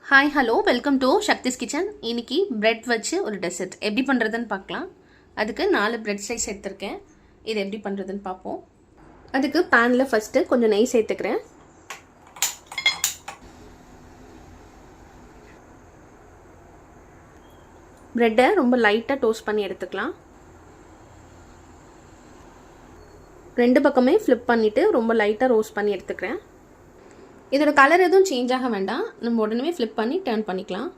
Hi hello welcome to Shakthi's kitchen. இன்னைக்கு bread வச்சு ஒரு டெசர்ட் எப்படி பண்ணுறதுன்னு பார்க்கலாம். அதுக்கு 4 பிரெட் ஸ்லைஸ் எடுத்திருக்கேன். இது எப்படி பண்ணுறதுன்னு பார்ப்போம். அதுக்கு பேனில் ஃபஸ்ட்டு கொஞ்சம் நெய் சேர்த்துக்கிறேன். பிரெட்டை ரொம்ப லைட்டாக டோஸ்ட் பண்ணி எடுத்துக்கலாம். 2 பக்கமே ஃப்ளிப் பண்ணிவிட்டு ரொம்ப லைட்டாக ரோஸ்ட் பண்ணி எடுத்துக்கிறேன். இதோட கலர் எதுவும் சேஞ்ச் ஆக வேண்டாம். நம்ம உடனே ஃப்ளிப் பண்ணி டர்ன் பண்ணிக்கலாம்.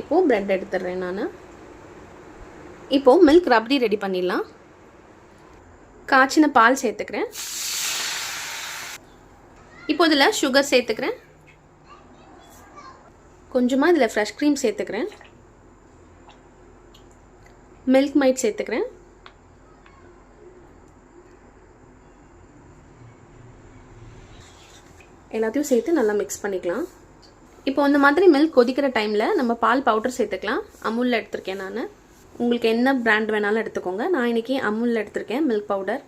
இப்போது பிரெட் எடுத்துடுறேன் நான். இப்போது மில்க் ரப்டி ரெடி பண்ணிடலாம். காய்ச்சின பால் சேர்த்துக்கிறேன். இப்போ இதில் சுகர் சேர்த்துக்கிறேன். கொஞ்சமாக இதில் ஃப்ரெஷ் க்ரீம் சேர்த்துக்கிறேன். மில்க் மைட் சேர்த்துக்கிறேன். எல்லாத்தையும் சேர்த்து நல்லா மிக்ஸ் பண்ணிக்கலாம். இப்போ இந்த மாதிரி மில்க் கொதிக்கிற டைமில் நம்ம பால் பவுடர் சேர்த்துக்கலாம். அமுலில் எடுத்திருக்கேன் நான். உங்களுக்கு என்ன பிராண்ட் வேணாலும் எடுத்துக்கோங்க. நான் இன்றைக்கி அமுலில் எடுத்திருக்கேன் மில்க் பவுடர்.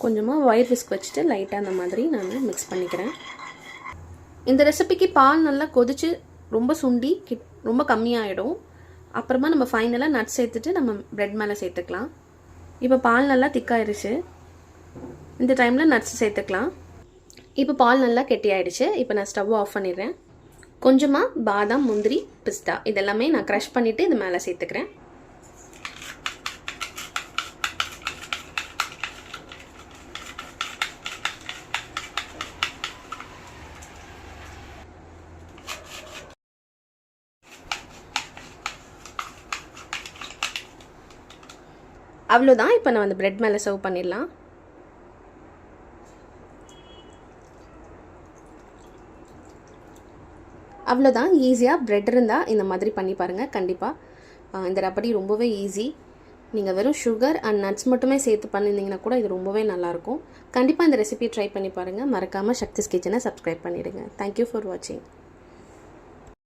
கொஞ்சமாக ஒயர் விஸ்க் வச்சுட்டு லைட்டாக அந்த மாதிரி நான் மிக்ஸ் பண்ணிக்கிறேன். இந்த ரெசிபிக்கு பால் நல்லா கொதித்து ரொம்ப சுண்டி ரொம்ப கம்மியாகிடும். அப்புறமா நம்ம ஃபைனலாக நட்ஸ் சேர்த்துட்டு நம்ம பிரெட் மேலே சேர்த்துக்கலாம். இப்போ பால் நல்லா திக்காயிருச்சு. இந்த டைமில் நட்ஸ் சேர்த்துக்கலாம். இப்போ பால் நல்லா கெட்டியாயிடுச்சு. இப்போ நான் ஸ்டவ் ஆஃப் பண்ணிடுறேன். கொஞ்சமாக பாதாம், முந்திரி, பிஸ்தா இதெல்லாமே நான் க்ரஷ் பண்ணிவிட்டு இது மேலே சேர்த்துக்கிறேன். அவ்வளோதான். இப்போ நான் அந்த பிரெட் மேலே சர்வ் பண்ணிடலாம். அவ்வளோதான். ஈஸியாக பிரெட் இருந்தால் இந்த மாதிரி பண்ணி பாருங்கள். கண்டிப்பாக இந்த ரப்படி ரொம்பவே ஈஸி. நீங்கள் வெறும் சுகர் அண்ட் நட்ஸ் மட்டுமே சேர்த்து பண்ணியிருந்தீங்கன்னா கூட இது ரொம்பவே நல்லாயிருக்கும். கண்டிப்பாக இந்த ரெசிபி ட்ரை பண்ணி பாருங்கள். மறக்காமல் சக்திஸ் கிச்சனை சப்ஸ்கிரைப் பண்ணிவிடுங்க. தேங்க்யூ ஃபார் வாட்சிங்.